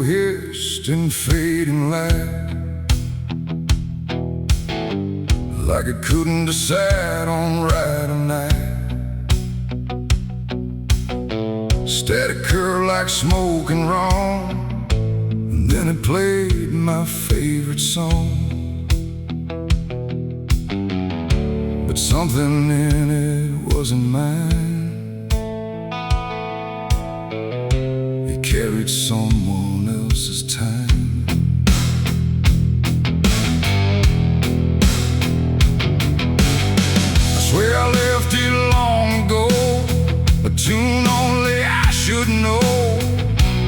hissed in fading light, like it couldn't decide on right or night. Static curl like smoke and wrong, and then it played my favorite song. But something in it wasn't mine. It carried someone else's time. I swear I left it long ago, a tune only I should know,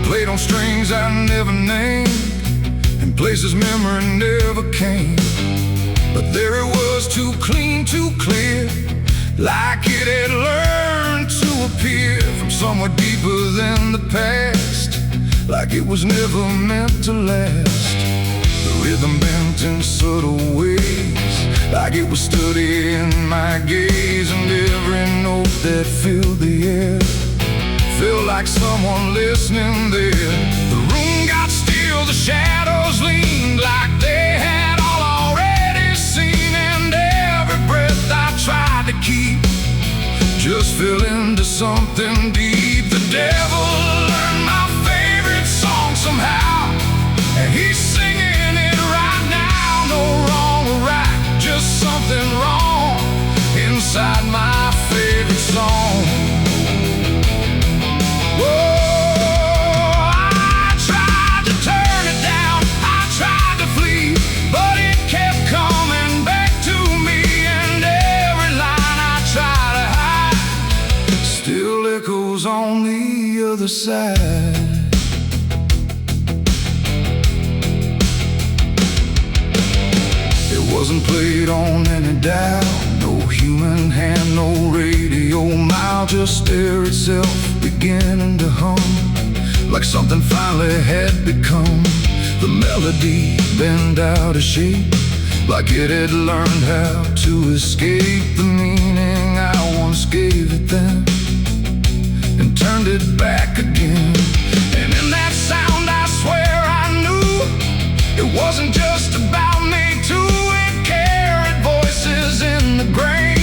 played on strings I never named, and places memory never came. But there it was, too clean, too clear, like it had learned to appear from somewhere deeper than the past, like it was never meant to last. The rhythm bent in subtle ways, like it was studying my gaze, and every note that filled the air felt like someone listening there. The room got still, the shadows leaned like they had all already seen, and every breath I tried to keep just fell into something deep. The devil learned my favorite song somehow, and he's singing it right now. No wrong or right, just something wrong inside my favorite song. On the other side, it wasn't played on any dial, no human hand, no radio mile, just air itself beginning to hum, like something finally had become. The melody bent out of shape, like it had learned how to escape the meaning I once gave it then, and turned it back again. And in that sound I swear I knew it wasn't just about me too. It carried voices in the grain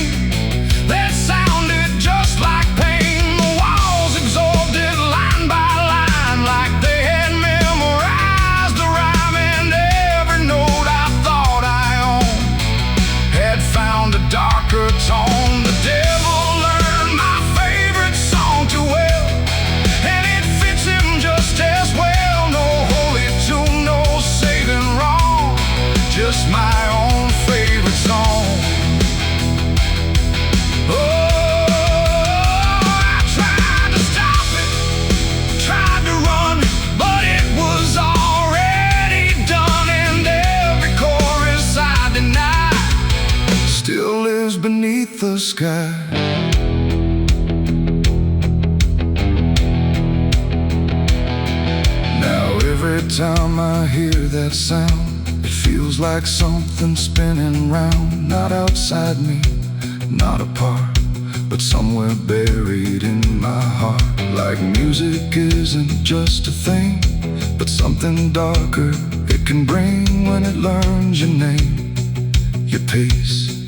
that sounded just like pain. The walls absorbed it line by line, like they had memorized the rhyme, and every note I thought I owned had found a darker tone. The devil learned my favorite song too well, and it fits him just as well. No holy tune, no saving wrong, just my own favorite song. Oh, I tried to stop it, tried to run, but it was already done, and every chorus I denied still lives beneath the sky. Every time I hear that sound, it feels like something spinning round, not outside me, not apart, but somewhere buried in my heart. Like music isn't just a thing, but something darker it can bring when it learns your name, your pace,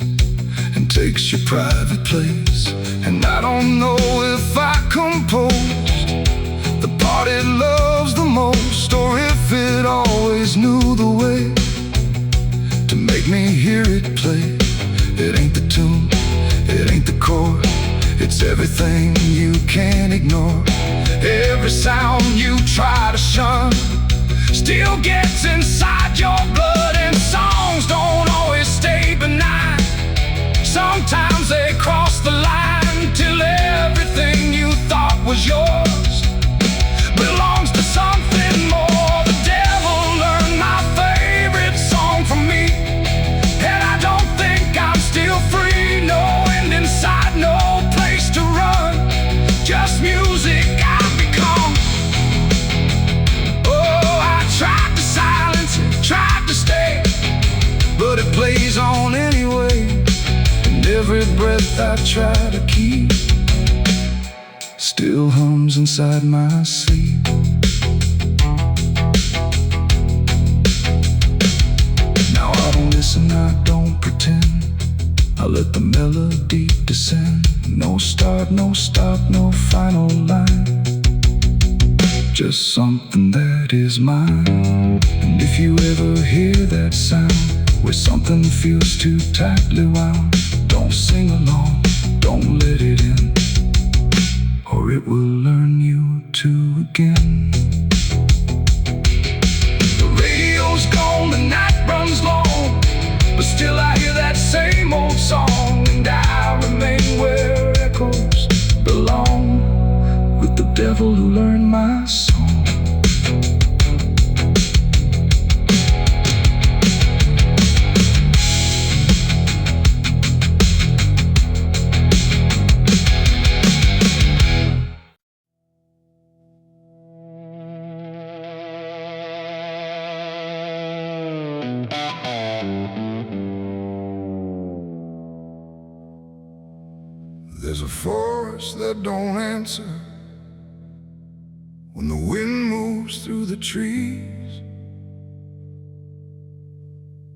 and takes your private place. And I don't know if I composed the part it loves the most, or if it always knew the way to make me hear it play. It ain't the tune, it ain't the chord, it's everything you can't ignore. Every sound you try to shun still gets inside your blood, and songs don't always stay benign. Sometimes they cross the line till everything you thought was yours belongs to something more. The devil learned my favorite song from me, and I don't think I'm still free. No end inside, no place to run, just music I've become. Oh, I tried to silence it, tried to stay, but it plays on anyway, and every breath I try to keep still hums inside my sleep. the melody descend. No start, no stop, no final line. Just something that is mine. And if you ever hear that sound, where something feels too tightly wound, don't sing along, don't let it in, or it will learn you to again. The radio's gone, the night runs long, but still I hear that same old song. And I remain where echoes belong, with the devil who learned my song. There's a forest that don't answer when the wind moves through the trees.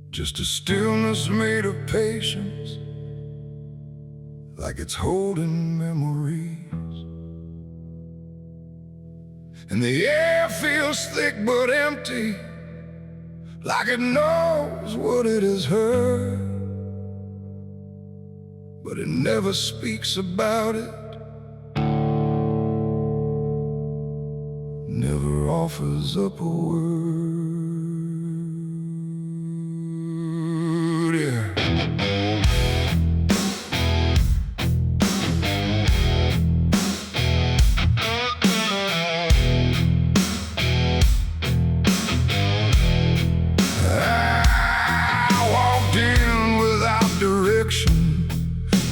Just a stillness made of patience, like it's holding memories. And the air feels thick but empty, like it knows what it has heard, but it never speaks about it, never offers up a word. Yeah. I walked in without direction,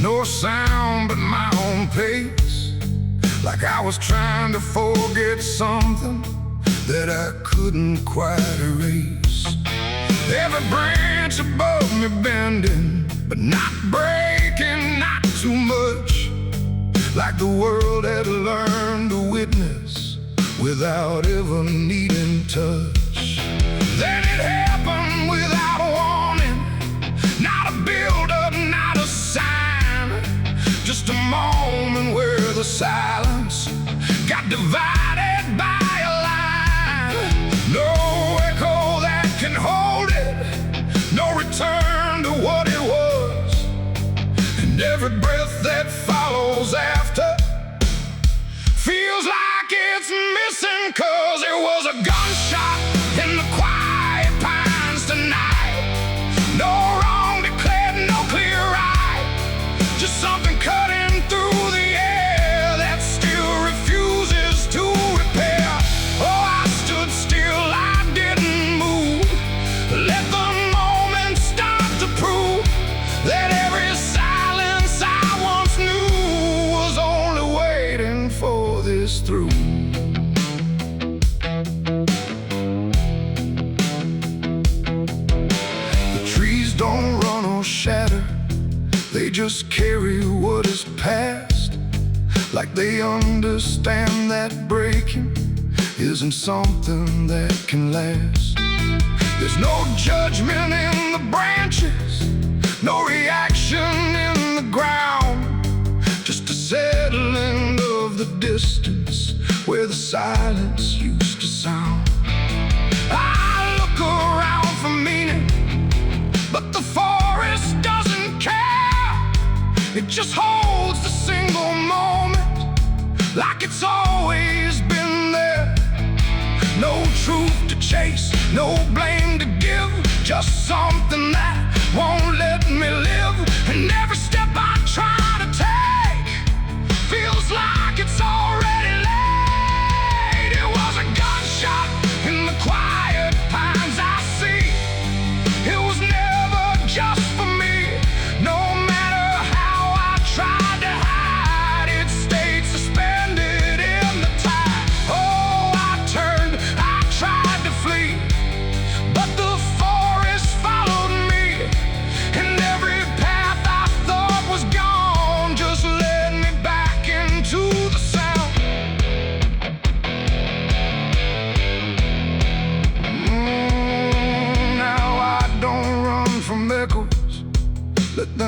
no sound but my own pace, like I was trying to forget something that I couldn't quite erase. Every branch above me bending, but not breaking, not too much, like the world had learned to witness without ever needing touch. Then it happened without a warning, not a build-up, not a sign, just a moment where the silence got divided by a line. No echo that can hold it, no return to what it was, and every breath that follows after feels like it's missing, 'cause it was a gunshot in the quiet pines tonight. No wrong declared, no clear right, just something cutting through the air that still refuses to repair. Oh, I stood still, I didn't move, let the moment start to prove that every silence I once knew was only waiting for this through. The trees don't run or shatter, they just carry what is past, like they understand that breaking isn't something that can last. There's no judgment in the branches, no reaction in the ground, just a settling of the distance where the silence used to sound. I look around for meaning, but the forest doesn't care. It just holds the single moment, like it's always been there. No truth to chase, no blame to give, just something that won't let me live. And every step I try to take feels like it's already late. It was a gunshot in the quiet pines I see. It was never just for me. No matter how I tried to hide, it stayed suspended in the tide. Oh, I turned, I tried to flee, but the forest followed me, and every path I thought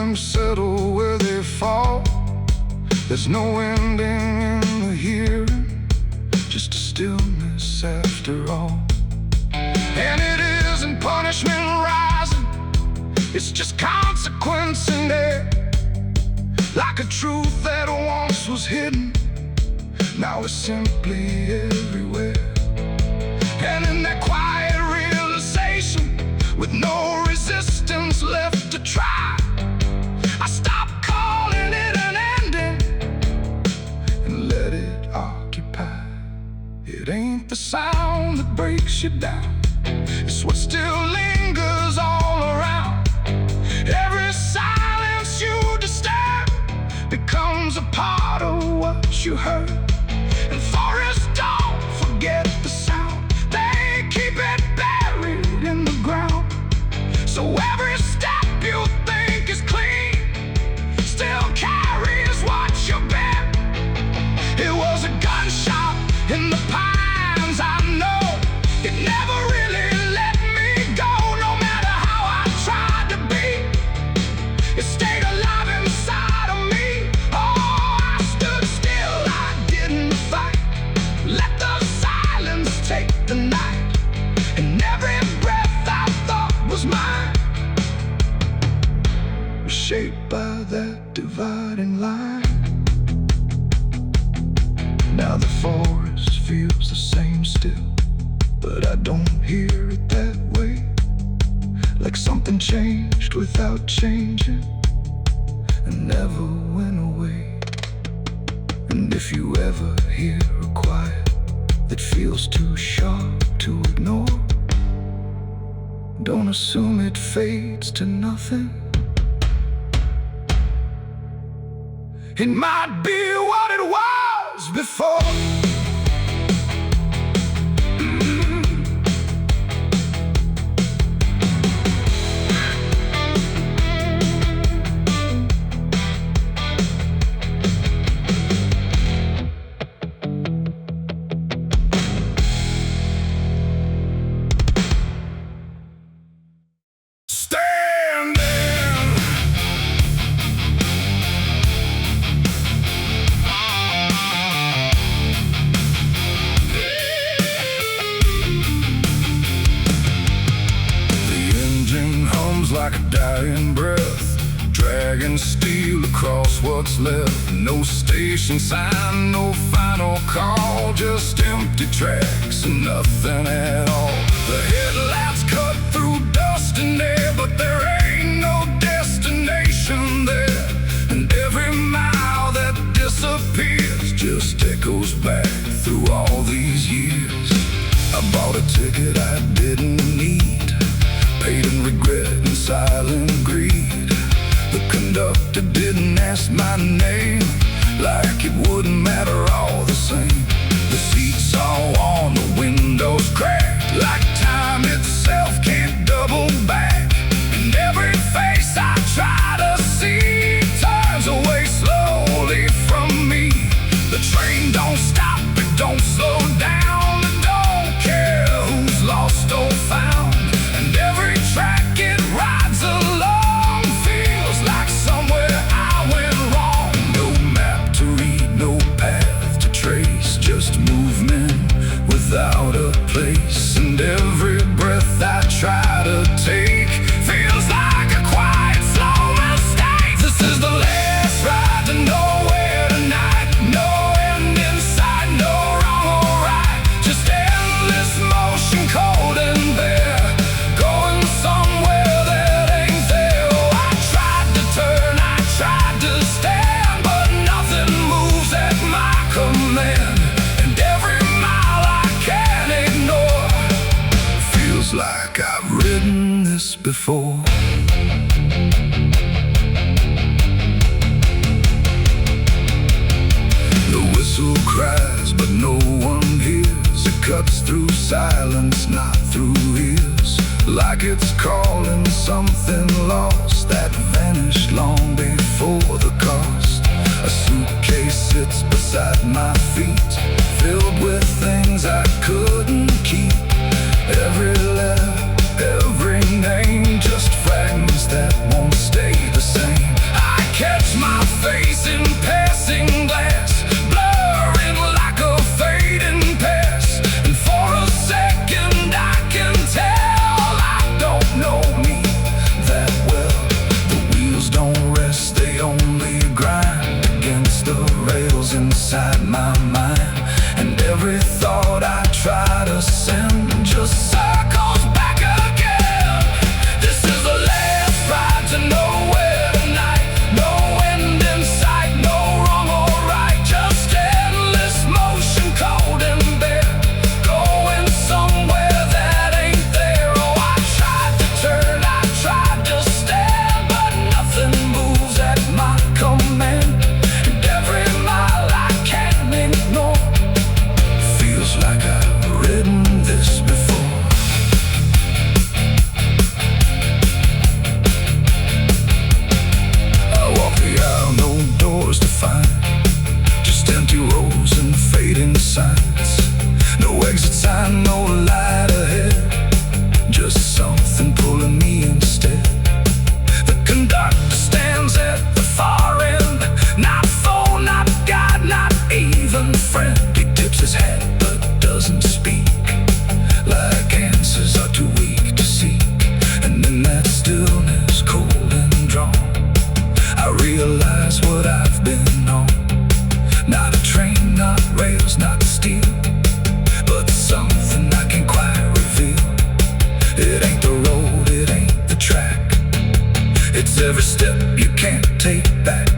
them settle where they fall. There's no ending in the here, just a stillness after all. And it isn't punishment rising, it's just consequence in there. Like a truth that once was hidden, now it's simply everywhere. And in that quiet realization, with no resistance left to try, I stopped calling it an ending and let it occupy. It ain't the sound that breaks you down, it's what still lingers all around. Every silence you disturb becomes a part of what you heard. And forests don't forget the sound, they keep it buried in the ground. So every step you think is clean still carries what you bear. It was a gunshot in the pines, I know. It never really let me go, no matter how I tried to be. It stayed alive inside of me. Oh, I stood still, I didn't fight. Let the silence take the night, and every breath I thought was mine was shaped by that dividing line. Now the forest feels the same still, but I don't hear it that way. Like something changed without changing and never went away. And if you ever hear a quiet that feels too sharp to ignore, don't assume it fades to nothing. It might be what it was before. Like a dying breath, dragging steel across what's left. No station sign, no final call, just empty tracks and nothing at all. The headlights cut through dust and air, but there ain't no destination there. And every mile that disappears just echoes back through all these years. I bought a ticket I didn't need, paid in regret and silent greed. The conductor didn't ask my name, like it wouldn't matter all the same. The seats all worn, the windows cracked, like time itself can't double back. And every face I try to see turns away slowly from me. The train don't stop, it don't slow down, it don't care who's lost or found. And every track it rides along feels like somewhere I went wrong. No map to read, no path to trace, just movement without a place. And every breath I try to take feels like a quiet, slow mistake. This is the last ride to nowhere tonight. No end in sight, no wrong or right, just endless motion, cold and bare, going somewhere that ain't there. Oh, I tried to turn, I tried to stand, but nothing moves at my command. And every mile I can't ignore feels like I've ridden this before. The whistle cries, but no one hears. It cuts through silence, not through ears, like it's calling something lost that vanished long before the cost. A suitcase sits beside my feet, filled with things I couldn't keep. Every letter, every name, just fragments that won't stay the same. It ain't the road, it ain't the track. It's every step you can't take back.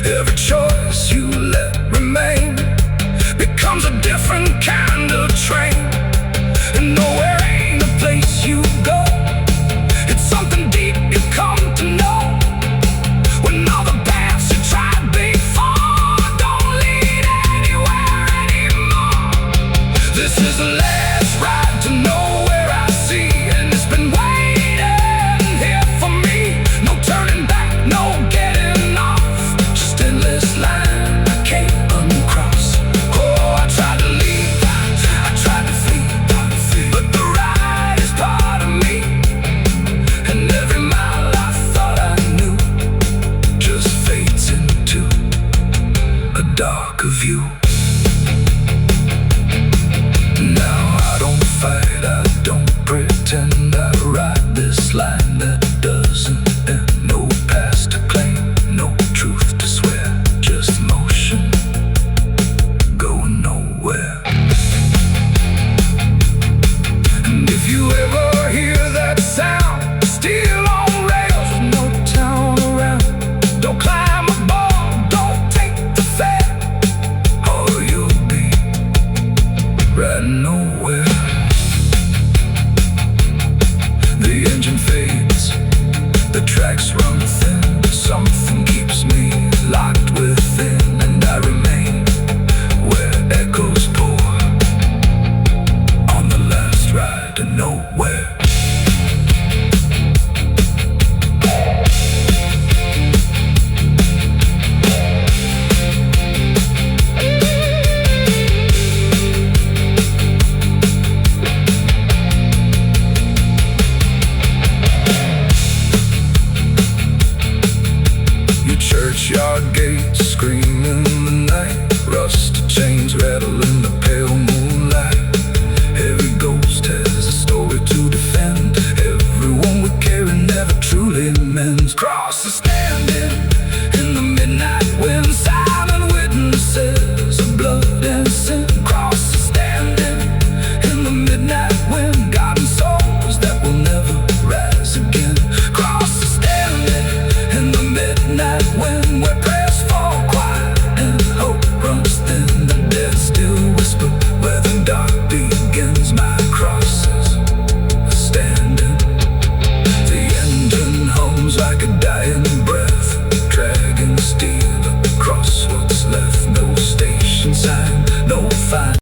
Every choice you let remain becomes a different kind of train. And nowhere ain't a place you go. It's something deep you come to know. When all the paths you tried before don't lead anywhere anymore. This is the last ride to nowhere I see, and it's been waiting here for me. No turning back, no getting off, just endless line I can't uncross. Oh, I tried to leave, I tried to flee, but the ride is part of me. And every mile I thought I knew just fades into a darker view. Now I don't fight, I don't pretend. I ride this line that doesn't end. No past to claim, no truth to swear, just motion going nowhere. And if you ever hear that sound, still on rails with no town around, don't climb aboard, don't take the fare, or you'll be riding nowhere. The engine fades, the tracks run thin, something keeps me locked within, and I remain where echoes pour on the last ride to nowhere. Churchyard gates scream in the night, rusted chains rattle in the pale moonlight. Every ghost has a story to defend. Everyone we carry never truly mends. Crosses standing in the midnight wind, silent witnesses of blood and sin. Crosses standing in the midnight wind, guarding souls that will never rise again. Crosses standing in the midnight wind, where prayers fall quiet and hope runs thin. The dead still whisper where the dark begins. My crosses are standing. The engine hums like a dying breath, dragging steel across what's left. No station sign, no fine.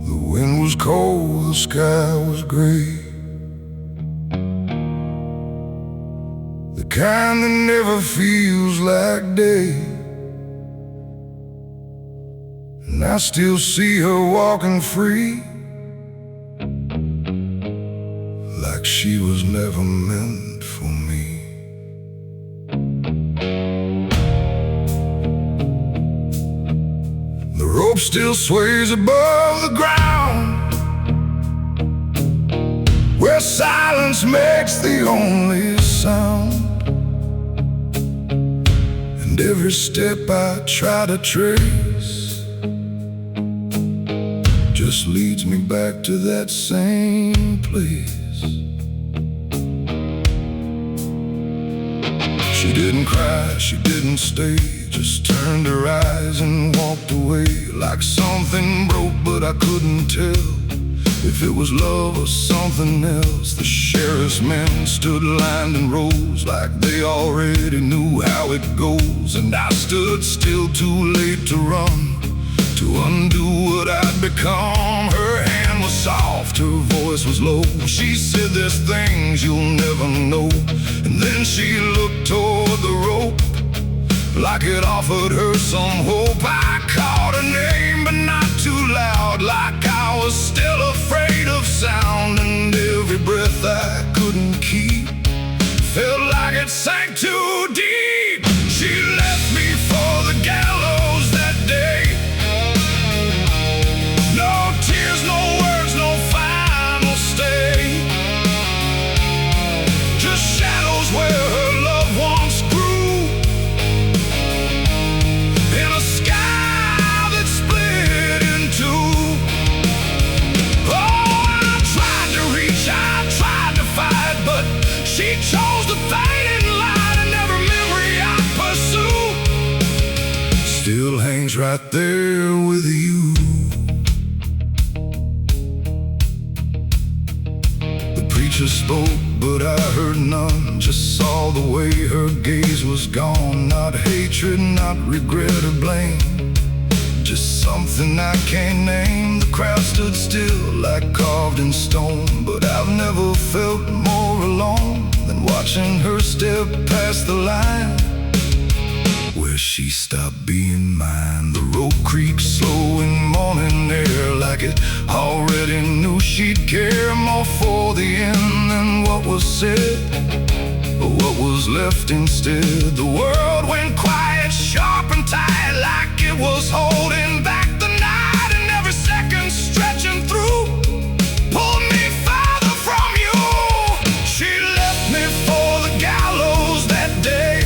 The wind was cold, the sky was gray, the kind that never feels like day. And I still see her walking free, like she was never meant for me. The rope still sways above the ground, where silence makes the only sound. And every step I try to trace just leads me back to that same place. She didn't cry, she didn't stay, just turned her eyes and walked away. Like something broke, but I couldn't tell if it was love or something else. The sheriff's men stood lined in rows, like they already knew how it goes. And I stood still, too late to run, to undo what I'd become. Her hand was soft, her voice was low. She said, there's things you'll never know. And then she looked toward the rope, like it offered her some hope. I called her name, but not too loud, like I was still afraid of sound. And every breath I couldn't keep felt like it sank too deep. She left me for the gallows that day. No tears, no words, no final stay. hangs right there with you. The preacher spoke, but I heard none. Just saw the way her gaze was gone. Not hatred, not regret or blame, just something I can't name. The crowd stood still like carved in stone, but I've never felt more alone than watching her step past the line where she stopped being mine. The road creaks slow in morning air, like it already knew she'd care more for the end than what was said, or what was left instead. The world went quiet, sharp and tight, like it was holding back the night, and every second stretching through pulled me farther from you. She left me for the gallows that day.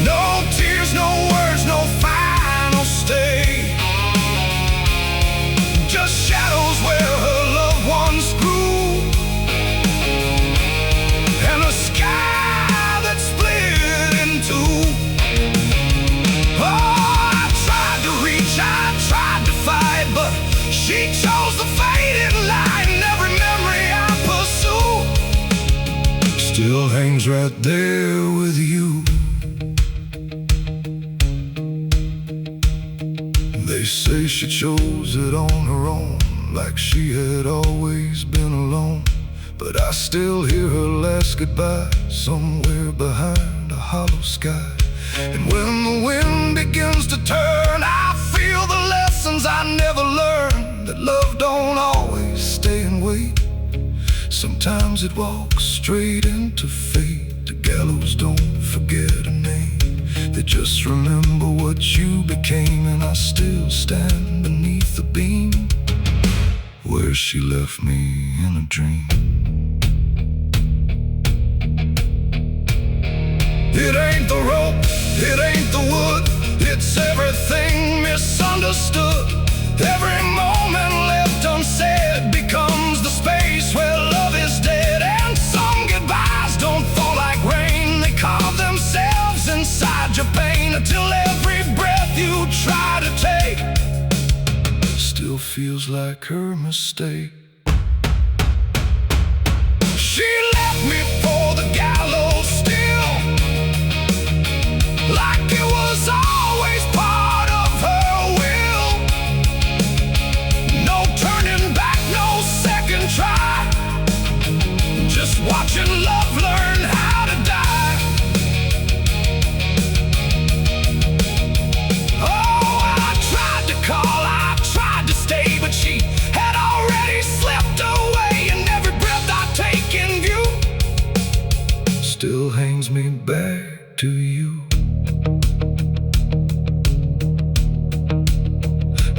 No tears, no words, no final stay, just shadows where her loved ones grew, and a sky that split in two. Oh, I tried to reach, I tried to fight, but she chose the faded line. Every memory I pursue still hangs right there with you. They say she chose it on her own, like she had always been alone, but I still hear her last goodbye somewhere behind a hollow sky. And when the wind begins to turn, I feel the lessons I never learned, that love don't always stay and wait. Sometimes it walks straight into fate. The gallows don't forget a name, they just remember what you became. And I still stand beneath the beam where she left me in a dream. It ain't the rope, it ain't the wood, it's everything misunderstood. Every moment left unsaid becomes the space where love is dead. And some goodbyes don't fall like rain, they carve themselves inside your pain, until every breath you try to take still feels like her mistake. She left me for the gallows still, like it was always part of her will. No turning back, no second try, just watching love learn how to die. Oh, I tried to call, I tried to stay, but she had already slipped away. And every breath I take in view still hangs me back to you.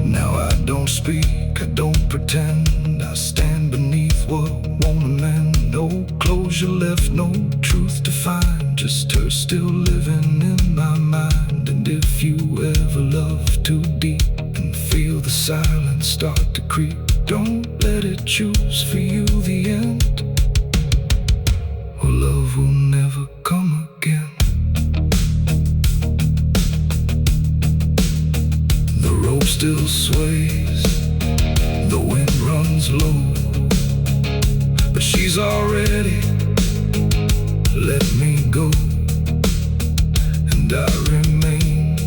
Now I don't speak, I don't pretend, I stand beneath what won't amend. No closure left, no truth to find, just her still living in my mind. And if you ever love too deep and feel the silence start to creep, don't let it choose for you the end, or love will never come again. The rope still sways, the wind runs low, but she's already let me go. And I remain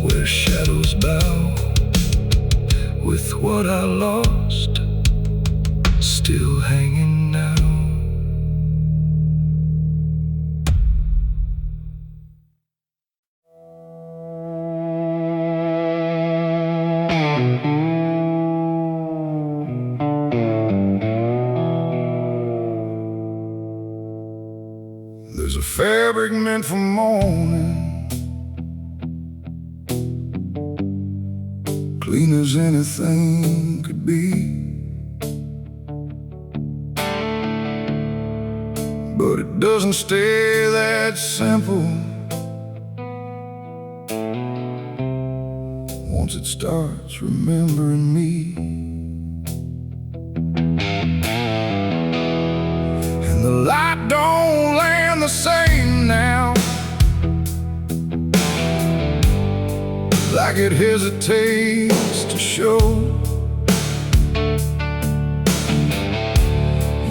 where shadows bow, with what I lost still hanging now. There's a fabric meant for mourning, clean as anything could be, but it doesn't stay that simple. Once it starts remembering me, and the light don't land the same now. like it hesitates to show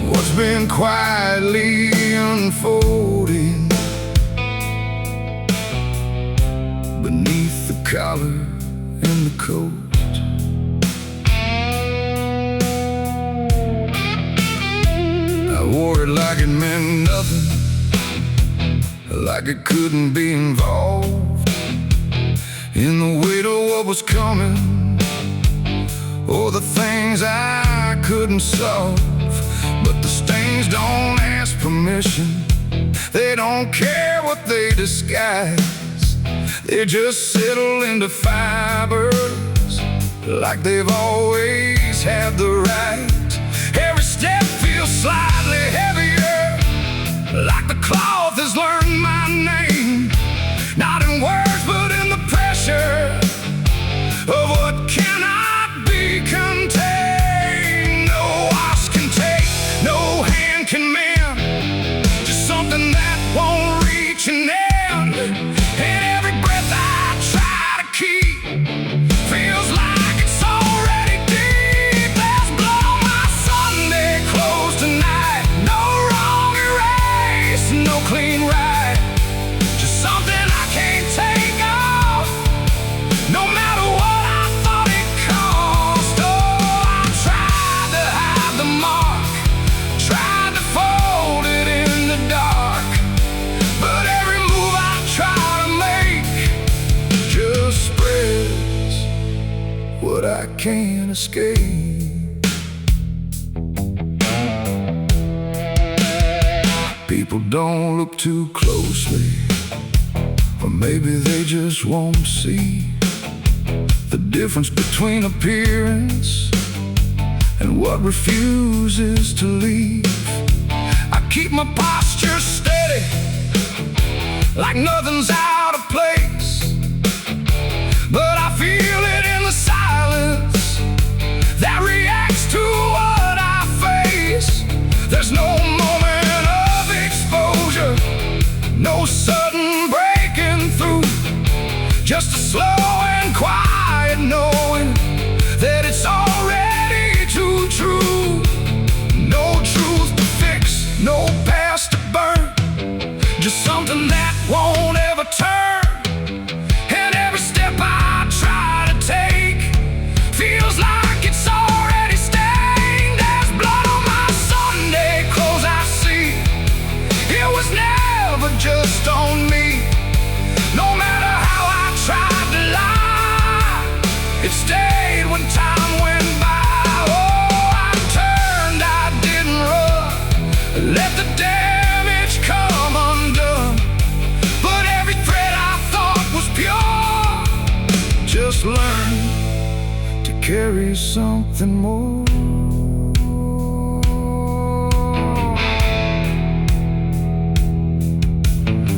what's been quietly unfolding beneath the collar and the coat. I wore it like it meant nothing, like it couldn't be involved in the weight of what was coming, or the things I couldn't solve. But the stains don't ask permission, they don't care what they disguise. They just settle into fibers like they've always had the right. Every step feels slightly heavier, like the cloth has learned my name. Not in words, but in the pressure of what cannot be contained. No wash can take, no hand can mend, just something that won't reach an end. And every breath I try to keep feels like it's already deep. There's blood on my Sunday clothes tonight, no wrong erase, no clean right, just something I can't take off, no matter what I thought it cost. Oh, I tried to hide the mark, tried to fold it in the dark, but every move I try to make just spreads what I can't escape. People don't look too closely, or maybe they just won't see the difference between appearance and what refuses to leave. I keep my posture steady, like nothing's out of place, but I feel it in the silence that reacts to what I face. There's no moment of exposure, no sudden breaking through, just a slow and quiet knowing that it's already too true. No truth to fix, no past to burn, just something that won't ever turn. And every step I try to take feels like it's already stained. There's blood on my Sunday clothes I see, it was never just on me. No matter how I tried to lie, it stayed when time went by. Oh, I turned, I didn't run, let the damage come undone. But every thread I thought was pure just learned to carry something more.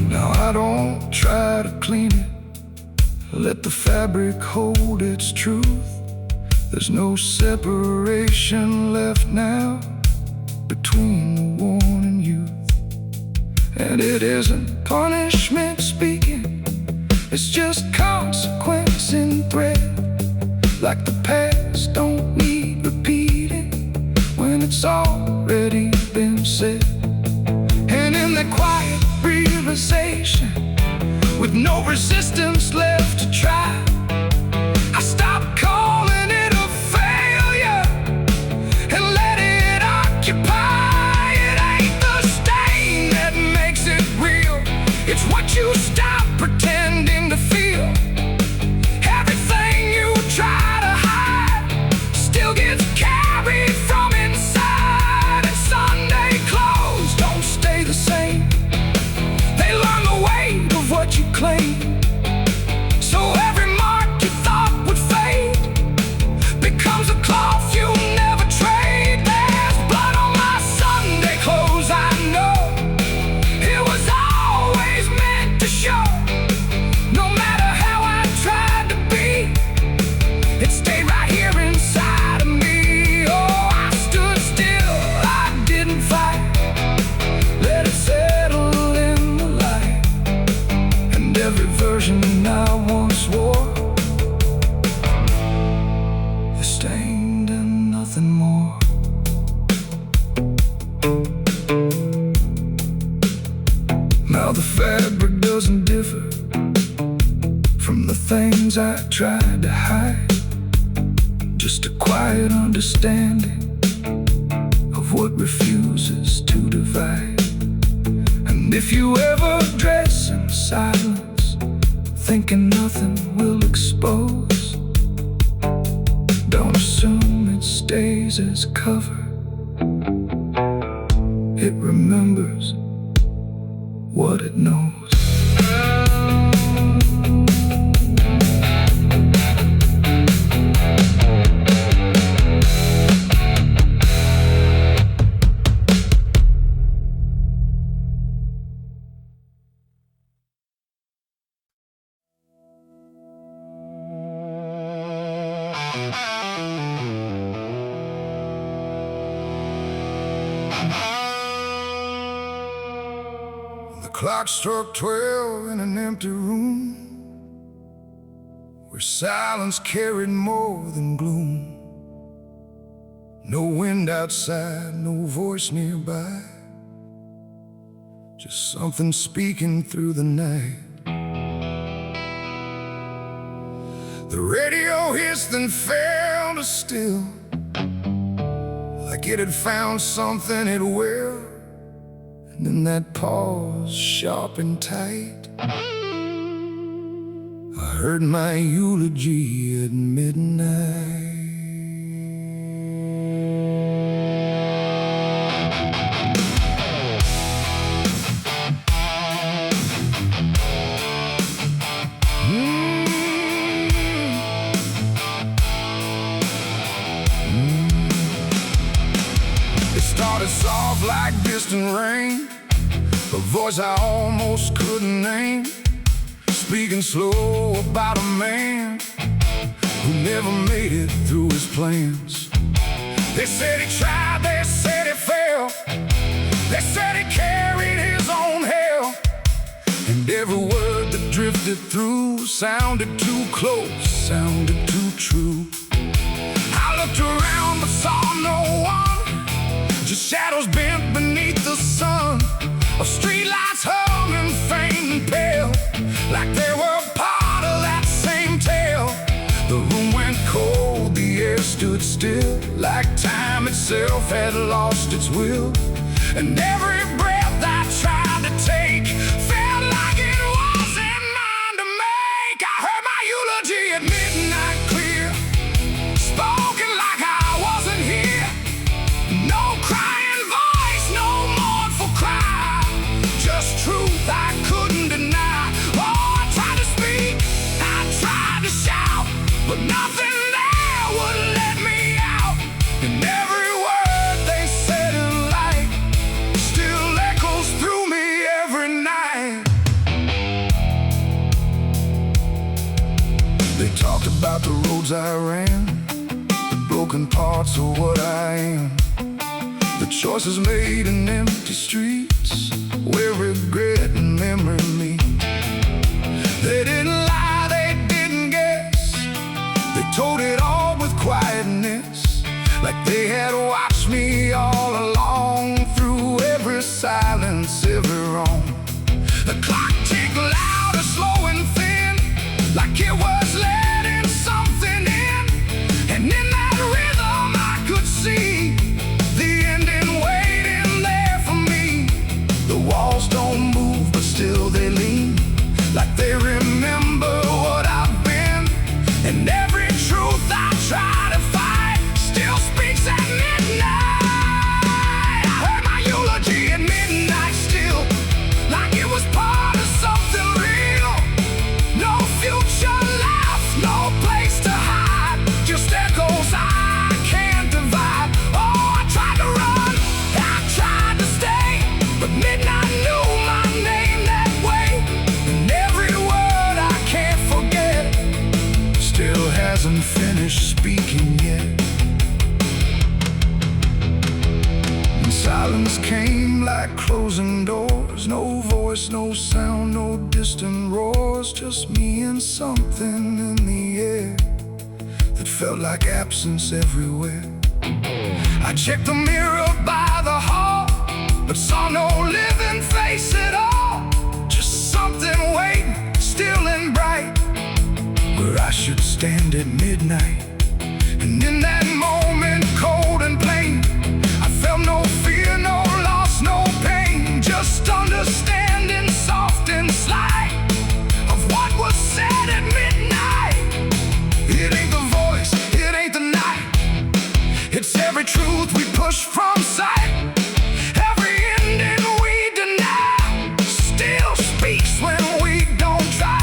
Now I don't try to clean it, let the fabric hold its truth. There's no separation left now between the worn and youth. And it isn't punishment speaking, it's just consequence in thread. Like the past don't need repeating when it's already been said. And in that quiet realization, with no resistance left to try, I stopped calling it a failure and let it occupy. It ain't the stain that makes it real, it's what you stop pretending to feel. Everything you try to hide still gets carried from inside. And Sunday clothes don't stay the same, they learn the weight of what you claim. So every mark you thought would fade Now the fabric doesn't differ from the things I tried to hide. Just a quiet understanding of what refuses to divide. And if you ever dress in silence, thinking nothing will expose, don't assume it stays as cover. It remembers what it knows. The clock struck 12 in an empty room, where silence carried more than gloom. No wind outside, no voice nearby, just something speaking through the night. The radio hissed and fell to still, like it had found something it will. And in that pause, sharp and tight, I heard my eulogy at midnight. It started soft like distant rain, a voice I almost couldn't name, speaking slow about a man who never made it through his plans. They said he tried, they said he failed, they said he carried his own hell, and every word that drifted through sounded too close, sounded too true. I looked around but saw no one, just shadows bent beneath the sun, of streetlights hung and faint and pale, like they were part of that same tale. The room went cold, the air stood still, like time itself had lost its will. And every breath I tried to take felt like it wasn't mine to make. I heard my eulogy at midnight clear, spoken like I wasn't here. No crying voice, no mournful cry, just truth I couldn't deny. Oh, I tried to speak, I tried to shout, but nothing there would let me out. And every word they said in light still echoes through me every night. They talked about the roads I ran, the broken parts of what I am, the choices made in empty streets where regret and memory meet. They didn't lie, they didn't guess, they told it all with quietness, like they had watched me all along, through every silence, every wrong. The clock ticked louder, slow and thin, like it was letting something in. And in that rhythm I could see the ending waiting there for me. The walls don't move, but still they lean, like they remember what I've been. And every truth I try to fight still speaks at midnight. I heard my eulogy at midnight still, like it was part of something real. No future left, no place to hide, just echoes I can't divide. Oh, I tried to run, I tried to stay, but midnight knew my name that way. And every word I can't forget still hasn't finished speaking yet. And silence came like closing doors, no voice, no sound, no distant roars, just me and something in the air that felt like absence everywhere. I checked the mirror by the hall, but saw no living face at all. Just something waiting, still and bright, where I should stand at midnight. And in that moment, cold and plain, I felt no fear, no loss, no pain. Just understanding, soft and slight, of what was said at midnight. It ain't the voice, it ain't the night, it's every truth we push from sight. Every ending we deny still speaks when we don't try.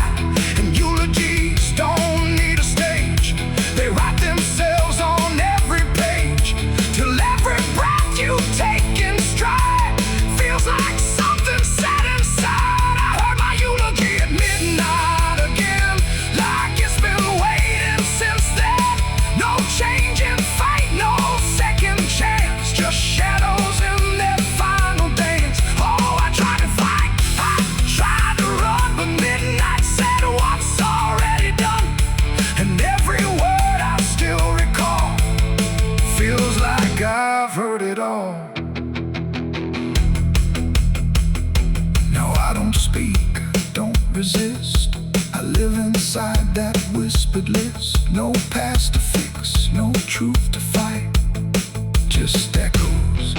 And eulogies don't need a stage, they write themselves on every page, till every breath you take in stride feels like something set inside. I heard my eulogy at midnight again, like it's been waiting since then. No change in fate, no second chance, just shadows in their final dance. Oh, I tried to fight, I tried to run, but midnight said what's already done. And every word I still recall feels like I've heard it all. No, I don't speak, don't resist, I live inside that whispered list. No past to fix, no truth to fight, just echoes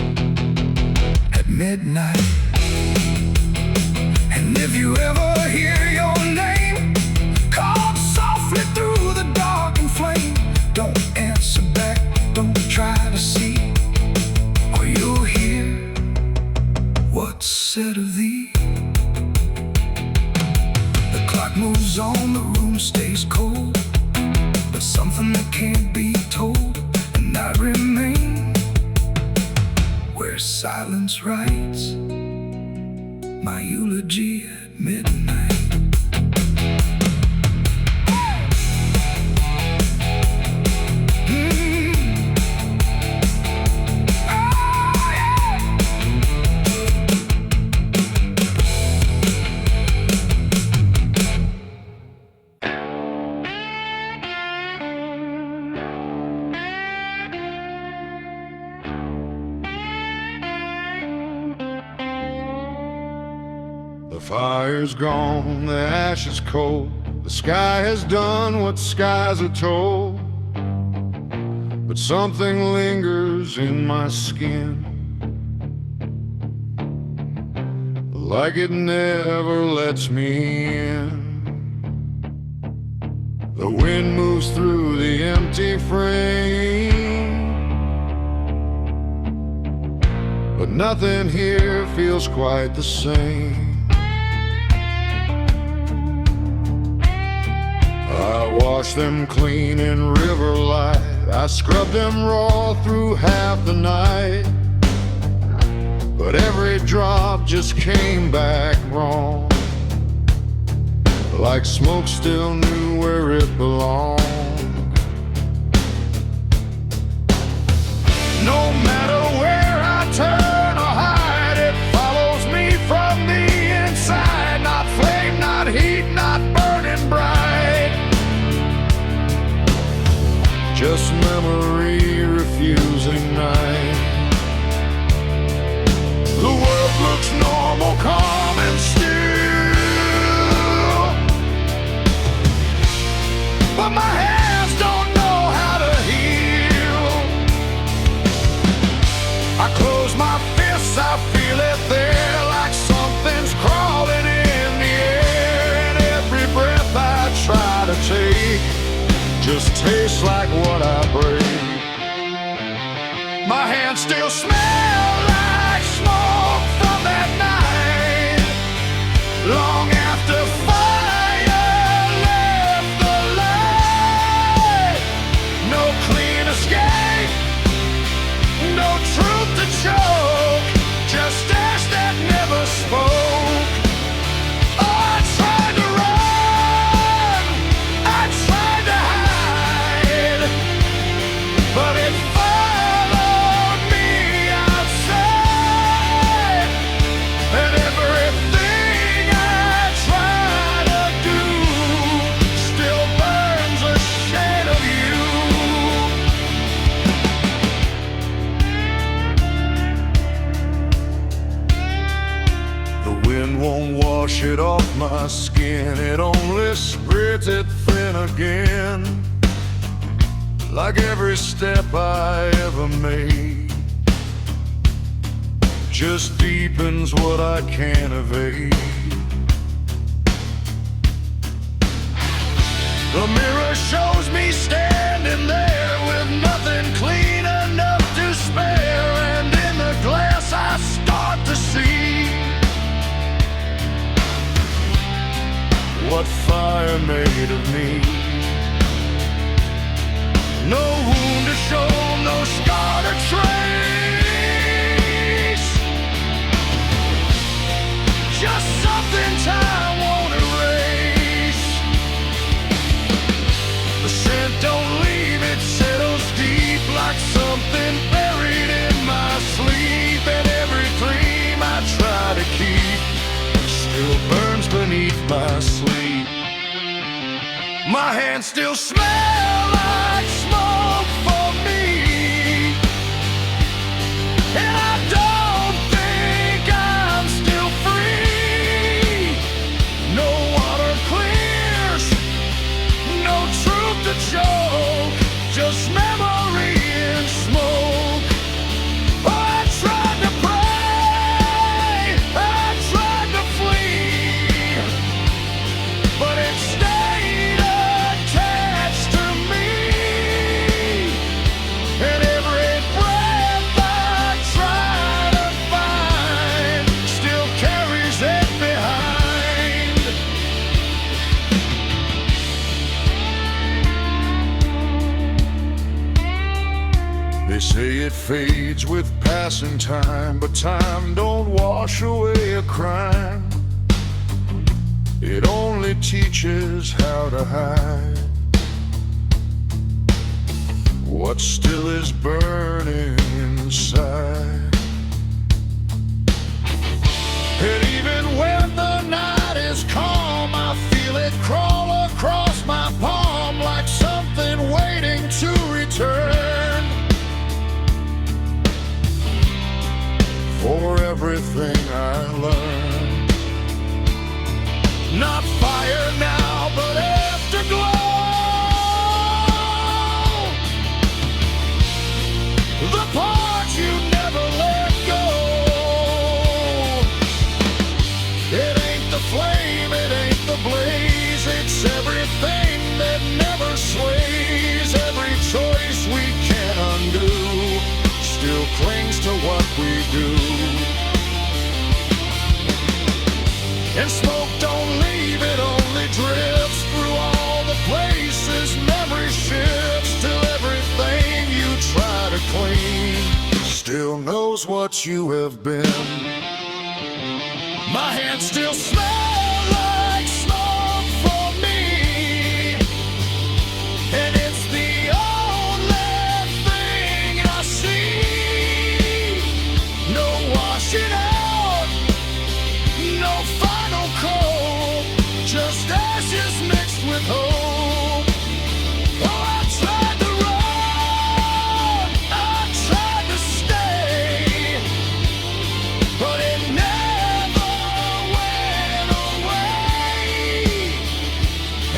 at midnight. And if you ever hear your name called softly through the dark and flame, don't answer back, don't try to see, or you'll hear what's said of thee. The clock moves on, the room stays cold, but something that can't be told, and I remain where silence writes my eulogy at midnight. The fire's gone, the ash is cold, the sky has done what skies are told. But something lingers in my skin, like it never lets me in. The wind moves through the empty frame, but nothing here feels quite the same. I washed them clean in river light, I scrubbed them raw through half the night, but every drop just came back wrong, like smoke still knew where it belonged. No matter where I turn or hide, it follows me from the inside. Not flame, not heat, not burning bright, just memory refusing night. The world looks normal, calm and still, but my hands don't know how to heal. I close my fists, I feel it there, like something's crawling in the air. And every breath I try to take just tastes like what I break. My hands still smell like smoke from that night, long after fire left the light. No clean escape, no truth to choke, just ash that never spoke. Oh, I tried to run, I tried to hide, but it followed me outside. wash it off my skin, it only spreads it thin again. Like every step I ever made just deepens what I can't evade. The mirror shows me standing there with nothing clean enough to spare, and in the glass I start to see what fire made of me. No wound to show, no scar to trace, just something time won't erase. The scent don't leave, it settles deep like something buried in my sleep. And every dream I try to keep still burns beneath my sleep. My hands still smell like smoke for me, and I don't think I'm still free. No water clears, no truth to choke, just memory and smoke. Oh, I tried to pray, I tried to flee, but it stayed attached to me. And every breath I try to find still carries it behind. They say it fades with passing time, but time don't wash away a crime. It only teaches how to hide what still is burning inside. And even when the night is calm, I feel it crawl across my palm like something waiting to return. For everything I learned, not fire now, but afterglow. The part you never let go. It ain't the flame, it ain't the blaze, it's everything that never sways. Every choice we can't undo still clings to what we do. And smoke don't leave, it only drifts through all the places memory shifts, till everything you try to clean still knows what you have been. My hands still smell like smoke for me, and it's the only thing I see. No washing out, no final coat, just ashes mixed with hope. Oh, I tried to run, I tried to stay, but it never went away.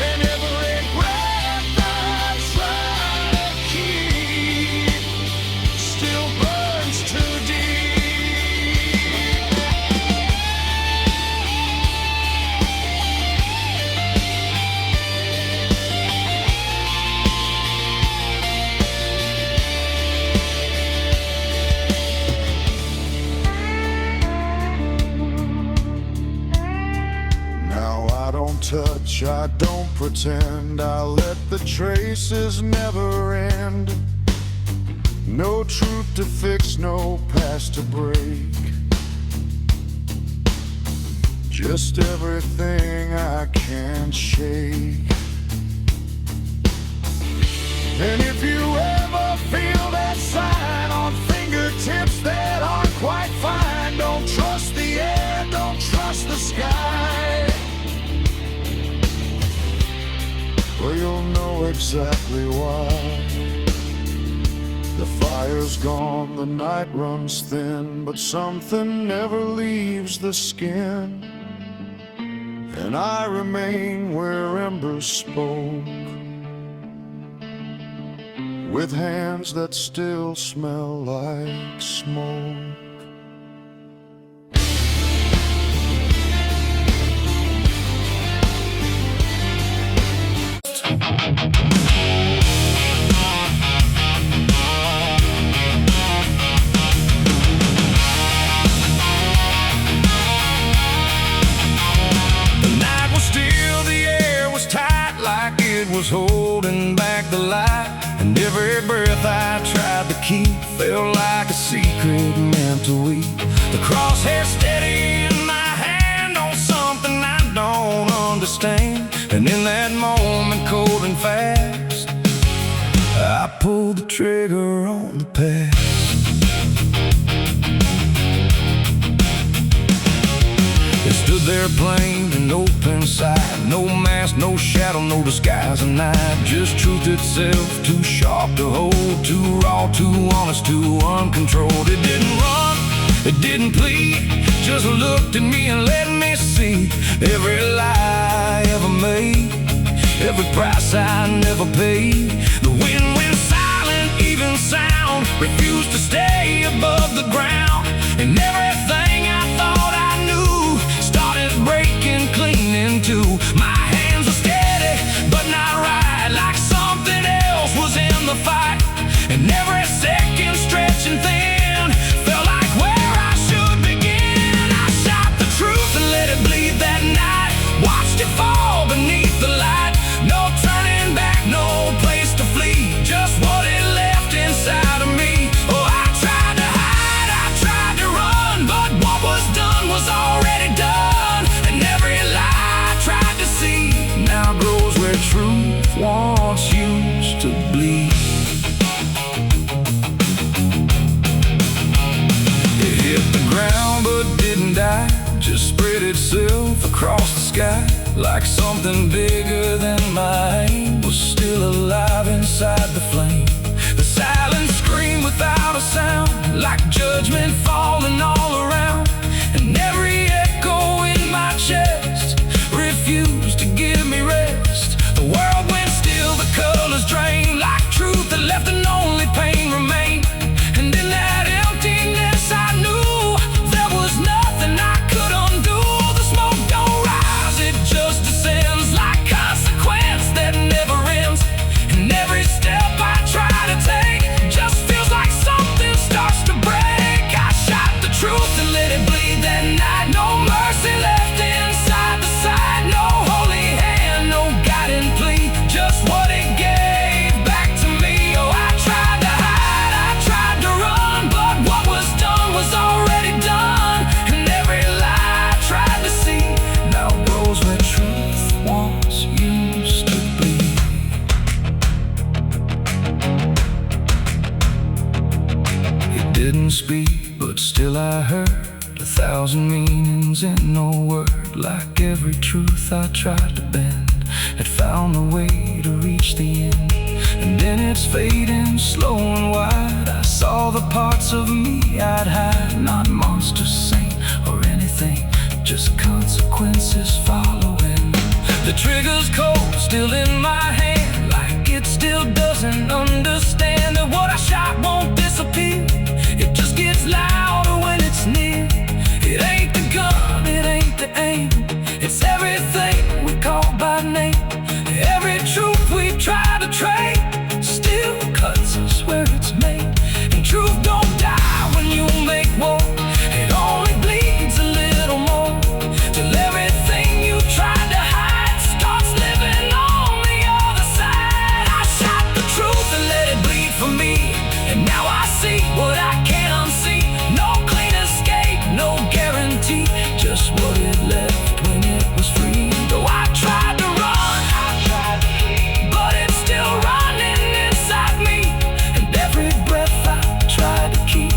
And every breath I try to keep still burns too deep. Now I don't touch, I don't pretend, I let the traces never end. No truth to fix, no past to break, just everything I can't shake. And if you ever feel that sign on fingertips that aren't quite fine, don't trust the air, don't trust the sky, or you'll know exactly why. The fire's gone, the night runs thin, but something never leaves the skin. and I remain where embers spoke, with hands that still smell like smoke. Was holding back the light, and every breath I tried to keep felt like a secret meant to weep. The crosshair steady in my hand on something I don't understand, and in that moment, cold and fast, I pulled the trigger on the past. It stood there plain and open sight, no mask, no shadow, no disguise, and night, just truth itself, too sharp to hold, too raw, too honest, too uncontrolled. It didn't run, it didn't plead, just looked at me and let me see every lie I ever made, every price I never paid. The wind went silent, even sound refused to stay above the ground, and everything I thought I knew started breaking clean in two. My hands were steady, but not right, like something else was in the fight, and every second stretching thin felt like where I should begin. I shot the truth and let it bleed that night, watched it fall beneath the light. No turning back, no place to flee, just what it left inside of me. Oh, I tried to hide, I tried to run, but what was done was already done, and every lie I tried to see now grows where truth once used to bleed. It hit the ground but didn't die, just spread itself across the sky, like something bigger than my aim was still alive inside the flame. The silence screamed without a sound, like judgment falling all around, and every echo in my chest refused to give me rest. The world went still, the colors drained, like truth that left and only pain remained. And in that emptiness I knew there was nothing I could undo. The smoke don't rise, it just descends, like consequence that never ends. And every step I try to take just feels like something starts to break. I shot the truth and let it bleed that night, no mercy left inside the side, no holy hand, no guiding plea, just what it gave back to me. Oh, I tried to hide, I tried to run, but what was done was already done, and every lie I tried to see now grows where truth once used to bleed. It didn't speak, but still I heard 1,000 meanings in no word, like every truth I tried to bend had found a way to reach the end. And in its fading, slow and wide, I saw the parts of me I'd hide, not monster, saint, or anything, just consequences following. The trigger's cold, still in my hand, like it still doesn't understand that what I shot won't disappear. It just gets louder when it's near. It ain't the gun, it ain't the aim, it's everything we call by name. Every truth we try to trade still cuts us where it's made. And truth don't die when you make war, it only bleeds a little more, till everything you tried to hide starts living on the other side. I shot the truth and let it bleed for me, and now I see what I can't unsee. No clean escape, no guarantee, just what it left when it was free. Though I tried to run, but it's still running inside me, and every breath I try to keep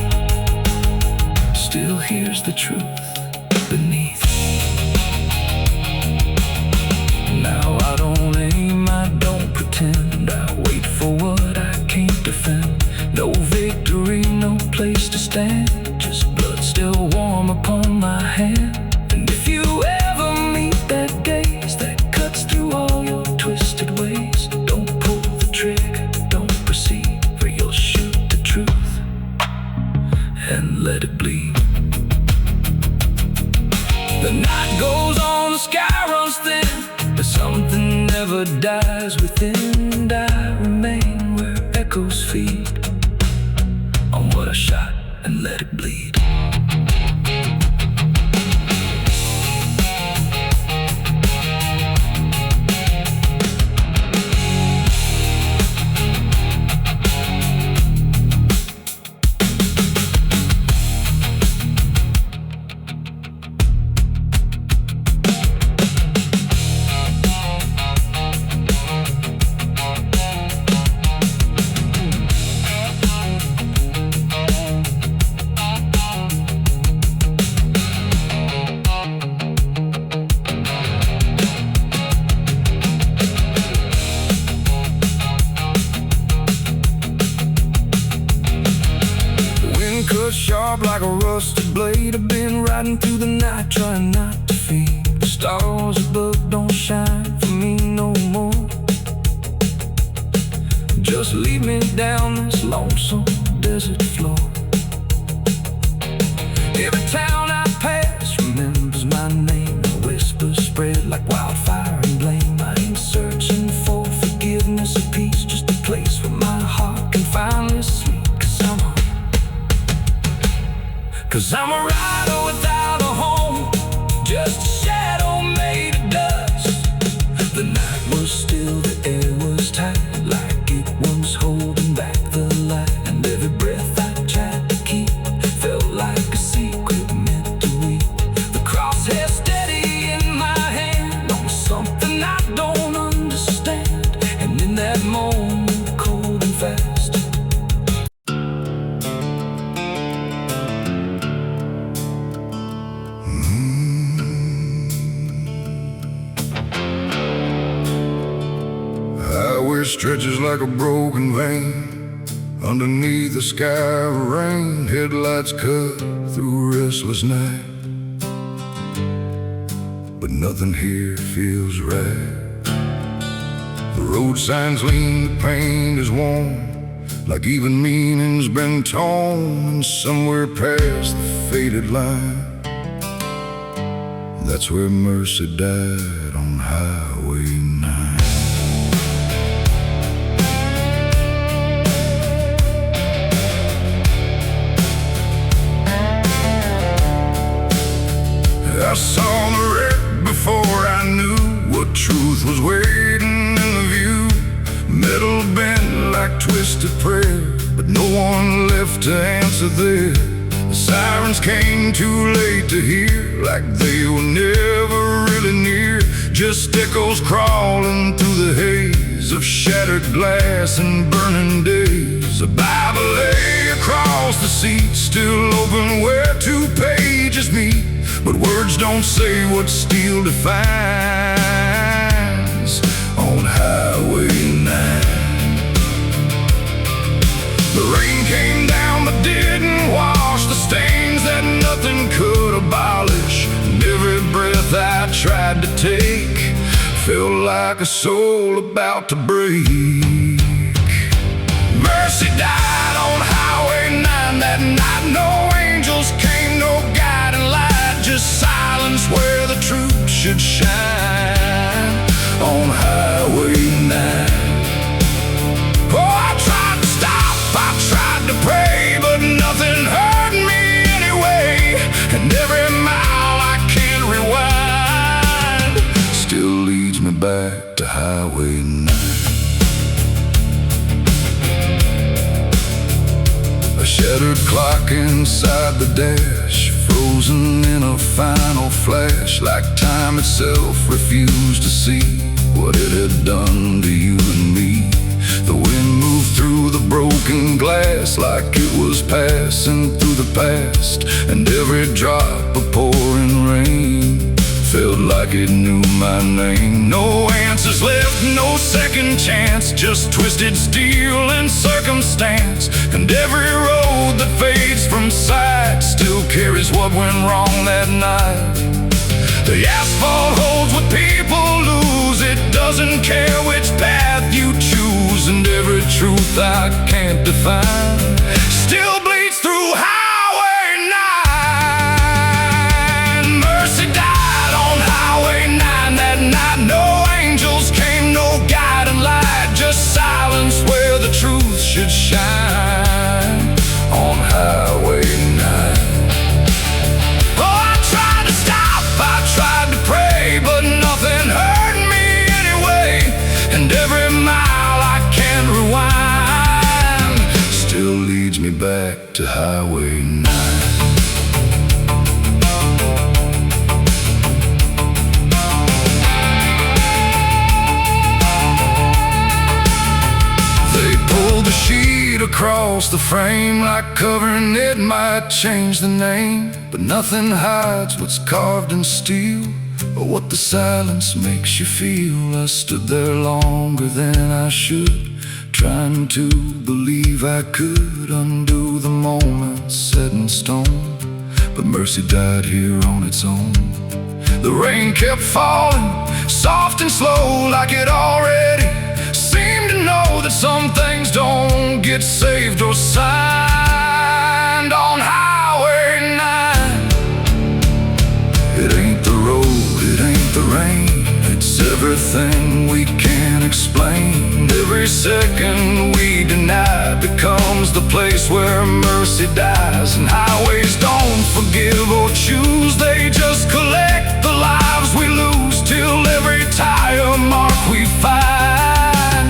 still hears the truth beneath. Now I don't aim, I don't pretend, I wait for what I can't defend. No victory, no place to stand, just blood still warm upon my hand. And if you ever meet that day, sky runs thin, but something never dies within. And I remain where echoes feed on what I shot and let it bleed. Cut sharp like a rusted blade. I've been riding through the night trying not to fade. The stars above don't shine for me no more. Just lead me down this lonesome desert floor. Every town I pass remembers my name. The whispers spread like wildfire and blame. I ain't searching for forgiveness or peace, just a place where my heart can finally sleep. Cause I'm a rider without a home, just a shadow made of dust. The night was still, the air was tight, like it was holding back the light. And every breath I tried to keep felt like a secret meant to weep. The crosshair steady in my hand on something I don't understand. And in that moment, cold and fast, stretches like a broken vein underneath the sky of rain. Headlights cut through a restless night, but nothing here feels right. The road signs lean, the paint is worn, like even meaning's been torn. And somewhere past the faded line, that's where mercy died on Highway 9. I saw the wreck before I knew what truth was waiting in the view. Metal bent like twisted prayer, but no one left to answer there. The sirens came too late to hear, like they were never really near. Just echoes crawling through the haze of shattered glass and burning days. A Bible lay across the seat, still open where two pages meet. But words don't say what steel defines on Highway 9. The rain came down but didn't wash the stains that nothing could abolish. And every breath I tried to take felt like a soul about to break. Mercy died on Highway 9 that night. No angels came, no guiding light, just silence where the truth should shine on Highway 9. Oh, I tried to stop, I tried to pray, but nothing hurt me anyway. And every mile I can't rewind still leads me back to Highway 9. A shattered clock inside the dash, frozen in a final flash, like time itself refused to see what it had done to you and me. The wind moved through the broken glass like it was passing through the past. And every drop of pouring rain felt like it knew my name. No answers left, no second chance, just twisted steel and circumstance. And every road that fades from sight still carries what went wrong that night. The asphalt holds what people lose, it doesn't care which path you choose. And every truth I can't define still bleeds through Highway 9. Mercy died on Highway 9. across the frame, like covering it might change the name. But nothing hides what's carved in steel, or what the silence makes you feel. I stood there longer than I should, trying to believe I could undo the moment set in stone. But mercy died here on its own. The rain kept falling, soft and slow, like it already seemed to know that some things don't get saved or signed on Highway 9. It ain't the road, it ain't the rain, it's everything we can't explain. Every second we deny becomes the place where mercy dies. And highways don't forgive or choose, they just collect the lives we lose, till every tire mark we find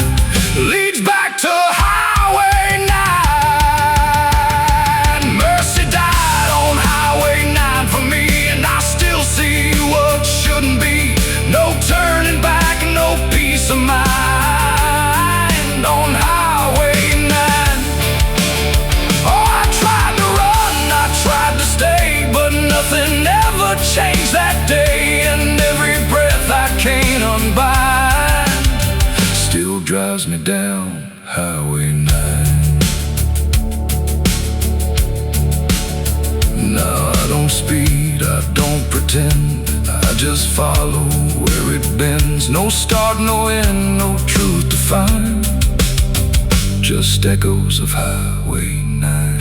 leads back to Highway 9. Mercy died on Highway 9 for me, and I still see what shouldn't be. No turning back, no peace of mind on Highway 9. Oh, I tried to run, I tried to stay, but nothing ever changed that day. And every breath I can't unbind still drives me down Highway 9. No, I don't speed, I don't pretend, I just follow where it bends. No start, no end, no truth to find, just echoes of Highway 9.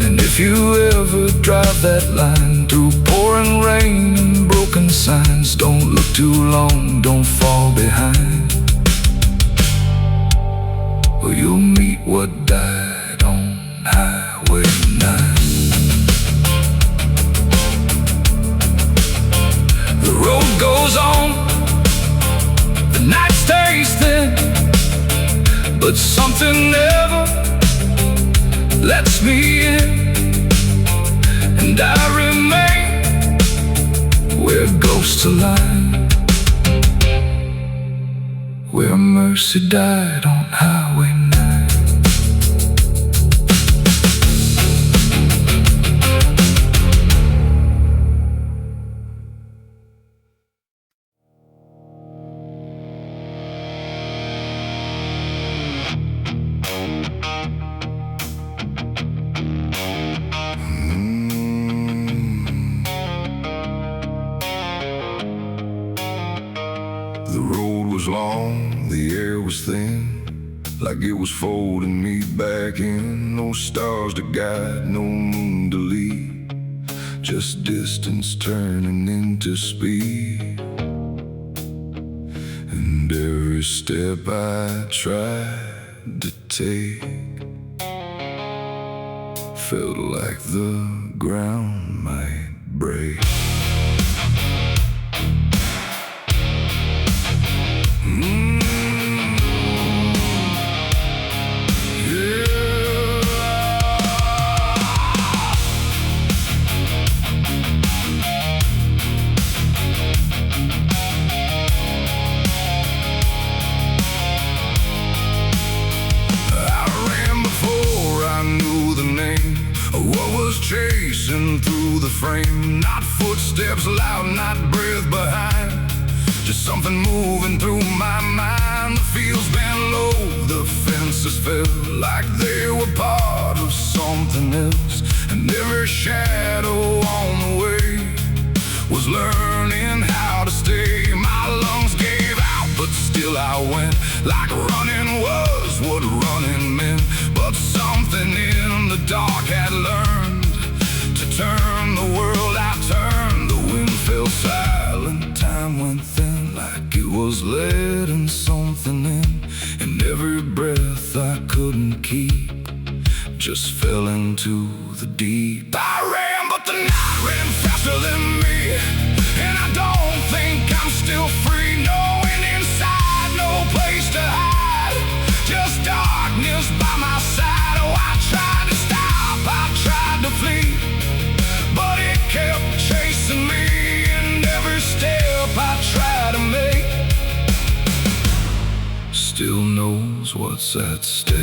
And if you ever drive that line through pouring rain and broken signs, don't look too long, don't fall behind, or you'll meet what died on Highway 9. The road goes on, the night stays thin, but something never lets me in. And I remain where ghosts align, where mercy died on Highway 9. The road was long, the air was thin, like it was folding me back in. No stars to guide, no moon to lead, just distance turning into speed. And every step I tried to take felt like the ground might break. Chasing through the frame, not footsteps loud, not breath behind, just something moving through my mind. The fields bent low, the fences felt like they were part of something else. And every shadow on the way was learning how to stay. My lungs gave out, but still I went, like running was what running meant. But something in the dark had learned to turn the world. I turned, the wind fell silent, time went thin, like it was letting something in. And every breath I couldn't keep just fell into the deep. I ran, but the night ran faster than me, and I don't think I'm still free. Knowing inside, no place to hide, just darkness by my side. Oh, I tried to stop, I tried to flee, but it kept chasing me. And every step I try to make still knows knows what's at stake.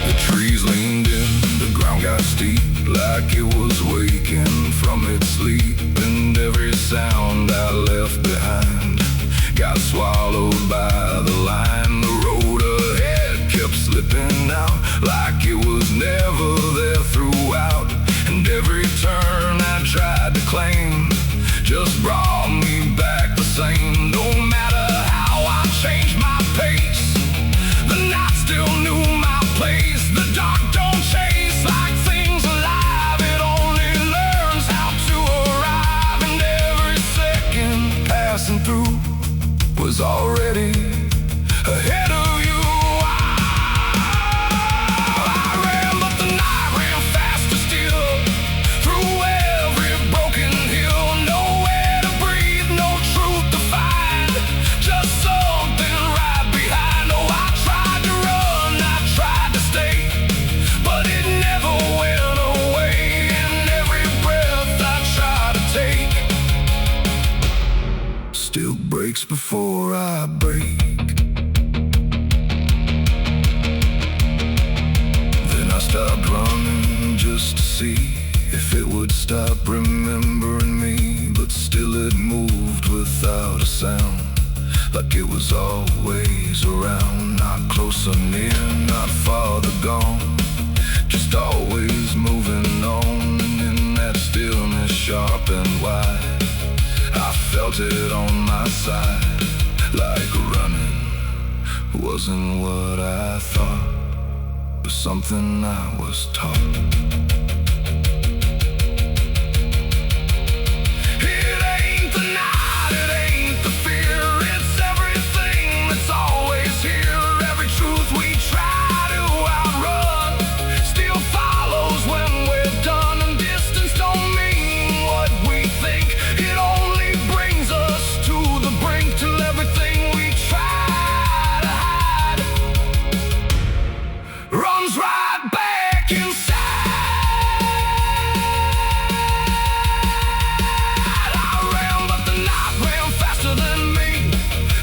The trees leaned in, the ground got steep, like it was waking from its sleep. And every sound I left behind got swallowed by the line. The road ahead kept slipping out, like it was never there throughout. And every turn I tried to claim just brought me back the same. No matter how I changed my pace, the night still knew my place. The dark don't chase like things alive, it only learns how to arrive. And every second passing through was already ahead of you. I ran, but the night ran faster still, through every broken hill. Nowhere to breathe, no truth to find, just something right behind. Oh, I tried to run, I tried to stay, but it never went away. And every breath I tried to take still breaks before I break. Then I stopped running just to see if it would stop remembering me. But still it moved without a sound, like it was always around. Not close or near, not farther gone, just always moving on. And in that stillness sharp and wide, I felt it on my side, like running wasn't what I thought, but something I was taught. It ain't the night, it ain't the fear, it's everything that's always here. Every truth we try to outrun still follows when we're done. And distance don't mean what we think, it only brings us to the brink, till everything we try to hide runs right back inside. I ran, but the night ran faster than me,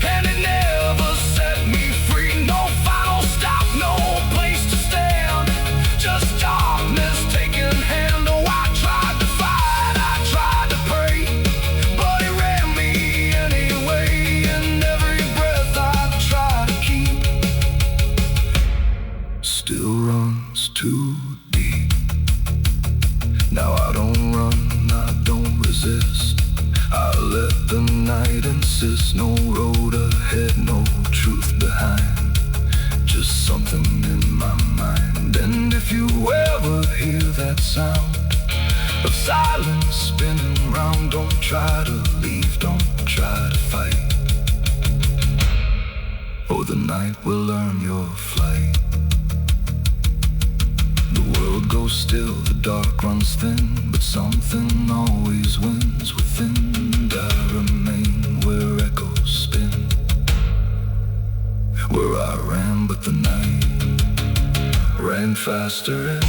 and it never set me free. No final stop, no place to stand, just darkness taking hand. Oh, I tried to fight, I tried to pray, but it ran me anyway. And every breath I try to keep still runs too deep. Now I don't run, I don't resist, I let the night insist. No road ahead, no truth behind, just something in my mind. And if you ever hear that sound of silence spinning round, don't try to leave, don't try to fight. Oh, the night will learn your flight. The world goes still, the dark runs thin, but something always wins within. And I remain where echoes spin, where I ran, but the night ran faster.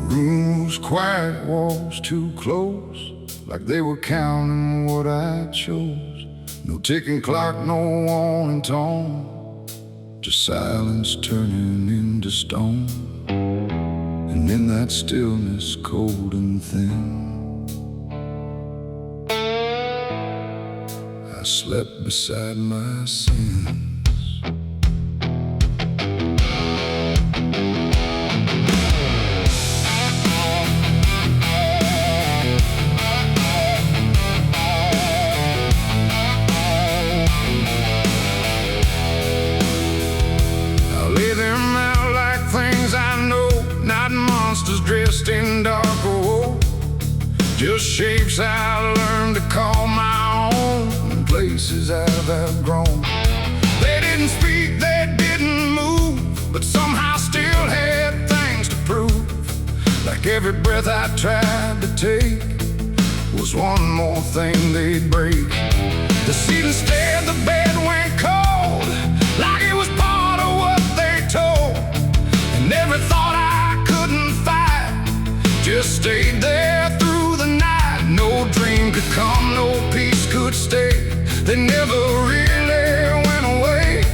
Room was quiet, walls too close, like they were counting what I chose. No ticking clock, no warning tone, just silence turning into stone. And in that stillness, cold and thin, I slept beside my sins. Dressed in dark gold, just shapes I learned to call my own, and places I've outgrown. They didn't speak, they didn't move, but somehow still like every breath I tried to take was one more thing they'd break. The seat instead, the bed went cold, like it was part of what they told. And every thought I couldn't fight just stayed there through the night. No dream could come, no peace could stay. They never really went away.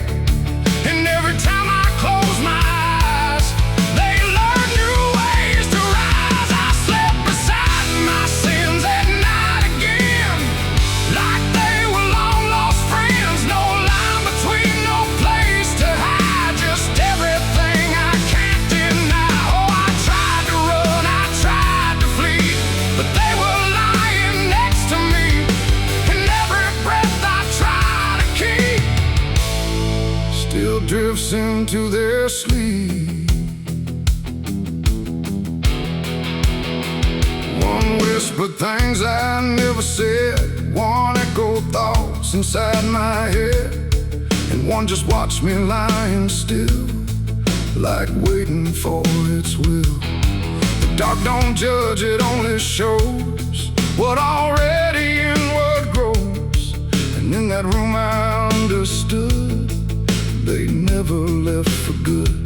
And every time I closed my eyes, they learned new ways to rise. I slept beside my sins at night again, like they were long lost friends. No line between, no place to hide, just everything I can't deny. Oh, I tried to run, I tried to flee, but they were lying next to me. And every breath I try to keep still drifts into their sleep. One whispered things I never said, one echoed thoughts inside my head, and one just watched me lying still, like waiting for its will. The dark don't judge, it only shows what already inward grows. And in that room I understood they never left for good.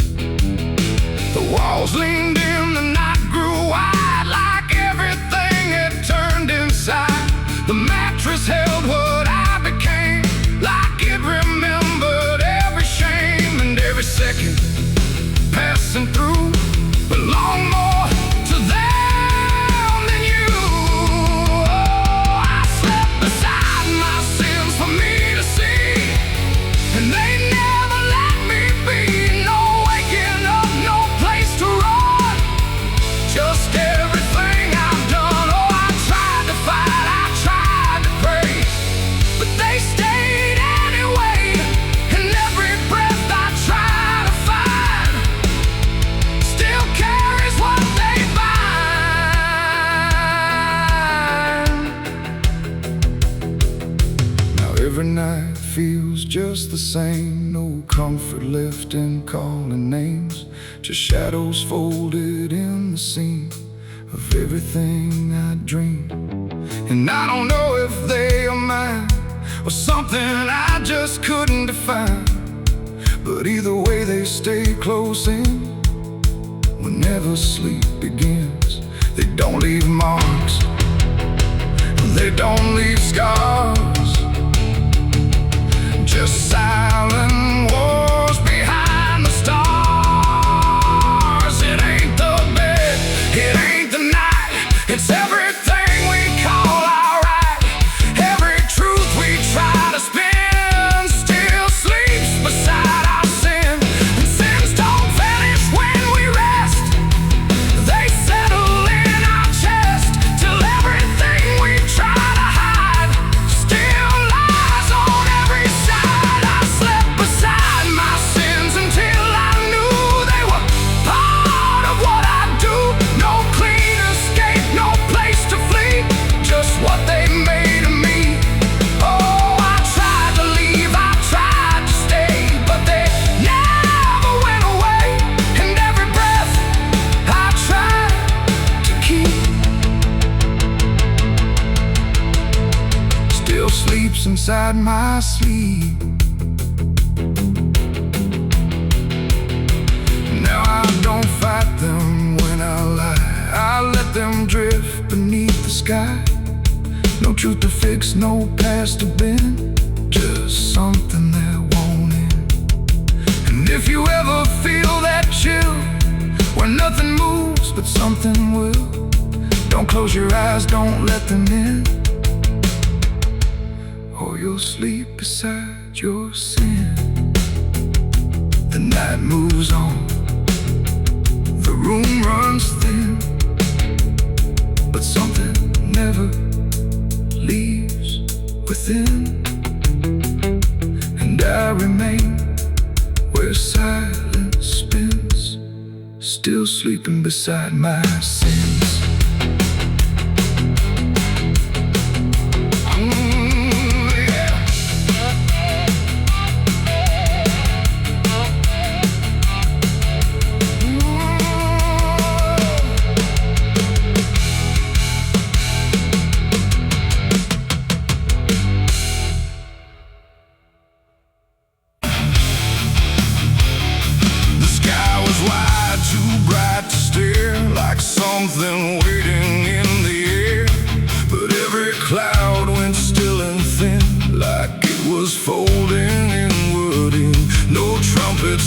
The walls leaned in, the night grew wide, like everything had turned inside. The mattress held what I became, like it remembered every shame. And every second passing through belonged more to them than you. Oh, I slept beside my sins for me to see, and they never let me be. No waking up, no place to run, just everything I've done. Oh, I tried to fight, I tried to pray, but they stayed anyway. And every breath I try to find still carries what they bind. Now every night feels just the same, no comfort left in calling names, just shadows folded in the seam of everything I dreamed. And I don't know if they are mine or something I just couldn't define, but either way they stay close in whenever sleep begins. They don't leave marks, they don't leave scars, just silent wars behind the stars. It ain't the bed, it ain't the night, it's everything we call our right. Every truth we try to spin still sleeps beside our sin. And sins don't vanish when we rest, they settle in our chest, till everything we try to hide still lies on every side. I slept beside my sins until I knew they were part of what I do. No clean escape, no place to flee, just what they made of me. Oh, I tried to leave, I tried to stay, but they never went away. And every breath I tried to keep still sleeps inside my sleep. Now I don't fight them when I lie, I let them drift beneath the sky. No truth to fix, no past to bend, just something that won't end. And if you ever feel that chill, where nothing moves but something will, don't close your eyes, don't let them in, or you'll sleep beside your sin. The night moves on, the room runs thin, but something never leaves within. And I remain where silence spins, still sleeping beside my sins.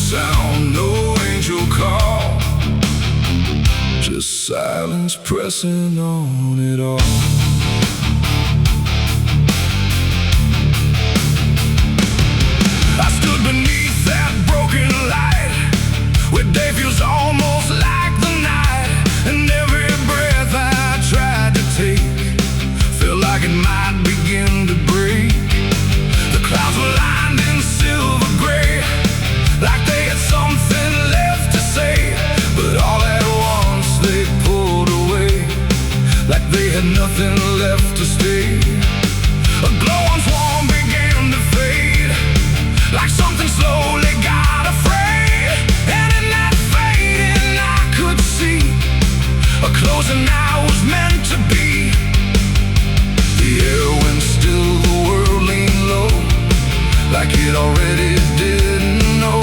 sound, no angel call, just silence pressing on it all. I stood beneath that broken light, where day feels almost like the night, and every breath I tried to take felt like it might begin to break. The clouds were lined in silver gray, like they had something left to say, but all at once they pulled away, like they had nothing left to stay. A glowing swarm began to fade, like something slowly got afraid, and in that fading I could see a closing I was meant to be. The air went still, the world leaned low, like it already didn't know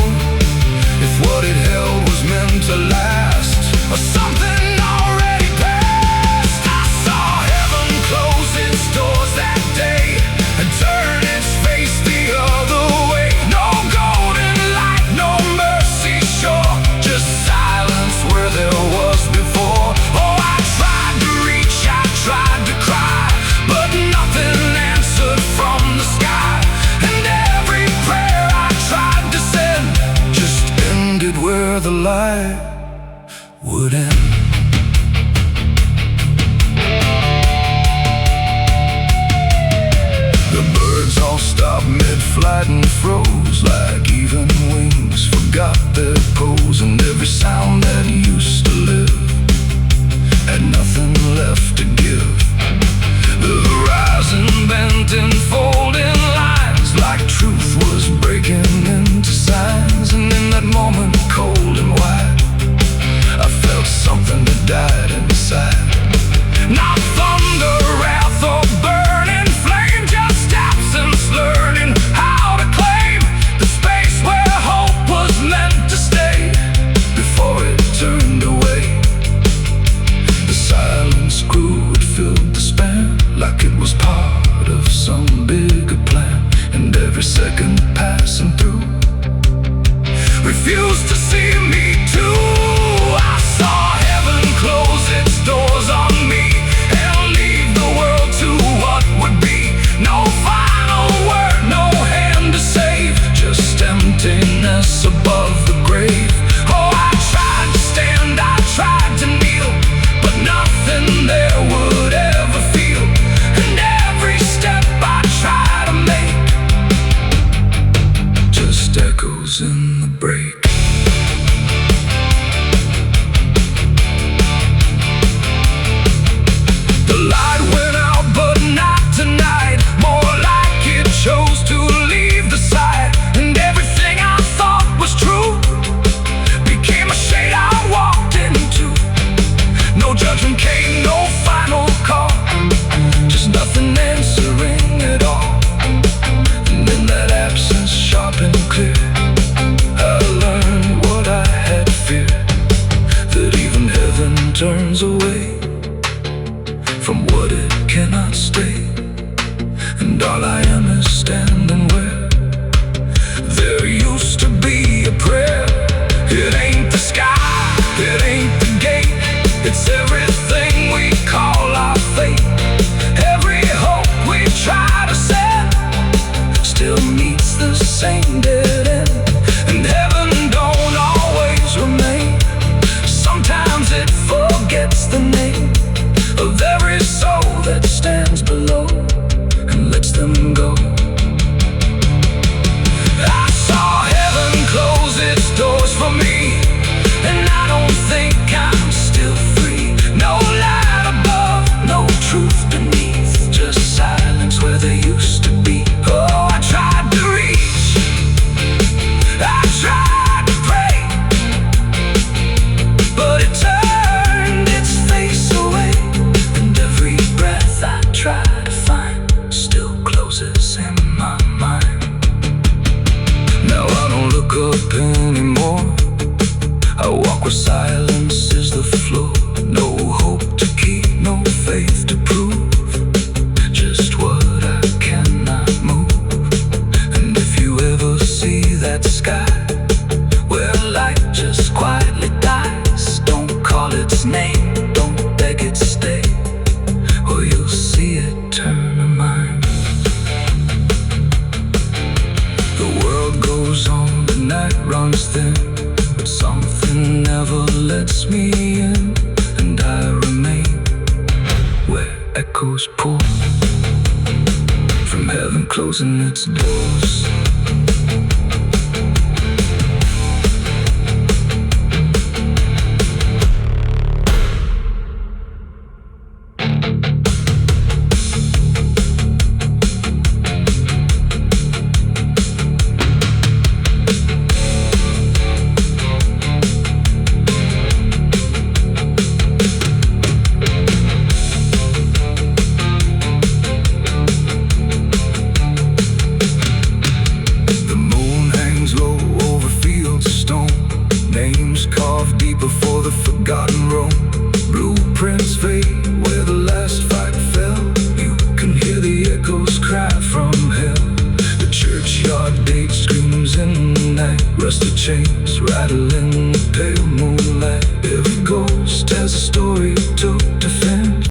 if what it held was meant to last, or something already passed. I saw heaven close its doors that day and turn its face the other way. No golden light, no mercy shore, just silence where there was before. Oh, I tried to reach, I tried to cry, but nothing answered from the sky, and every prayer I tried to send just ended where the light would end. The birds all stopped mid-flight and froze, like even wings forgot their pose, and every sound that used to live had nothing left to give. The horizon bent in folding lines, like truth was breaking into signs, and in that moment, cold and white, I felt something that died inside. Not thunder, wrath, or burning flame, just absence learning how to claim the space where hope was meant to stay before it turned away. The silence grew, it filled the span, like it was part of some bigger plan, and every second passing through refused to see me too. I saw heaven close its doors on me and leave the world to what would be. No final word, no hand to save, just emptiness above the grave. Oh, I tried to stand, I tried to kneel, but nothing there would ever feel, and every step I try to make just echoes in the break. The light went out, but not tonight, more like it chose to leave the sight, and everything I thought was true became a shade I walked into. No judgment came, no final call, just nothing answering at all. And in that absence, sharp and clear, I learned what I had feared, that even heaven turns away from what it cannot stay, and all I am is standing where there used to be a prayer. It ain't the sky, it ain't the gate, it's everything we call our fate. Every hope we try to set still meets the same dead end, and heaven don't always remain. Sometimes it forgets the name of every soul that stands below and lets them go. I saw heaven close its doors for me, and I don't think I'm still free. No light above, no truth beneath, just silence where there used to be. Oh, I tried to reach, I tried to pray, but it turned its face away, and every breath I try to find still closes in my mind. Now I don't look up anymore, I walk where silence is the floor. No hope to keep, no faith to prove, just what I cannot move. And if you ever see that sky where runs thin, but something never lets me in, and I remain where echoes pour from heaven closing its doors. Carved deep before the forgotten Rome. Blueprints fade where the last fight fell. You can hear the echoes cry from hell. The churchyard date screams in the night. Rusted chains rattle in the pale moonlight. Every ghost has a story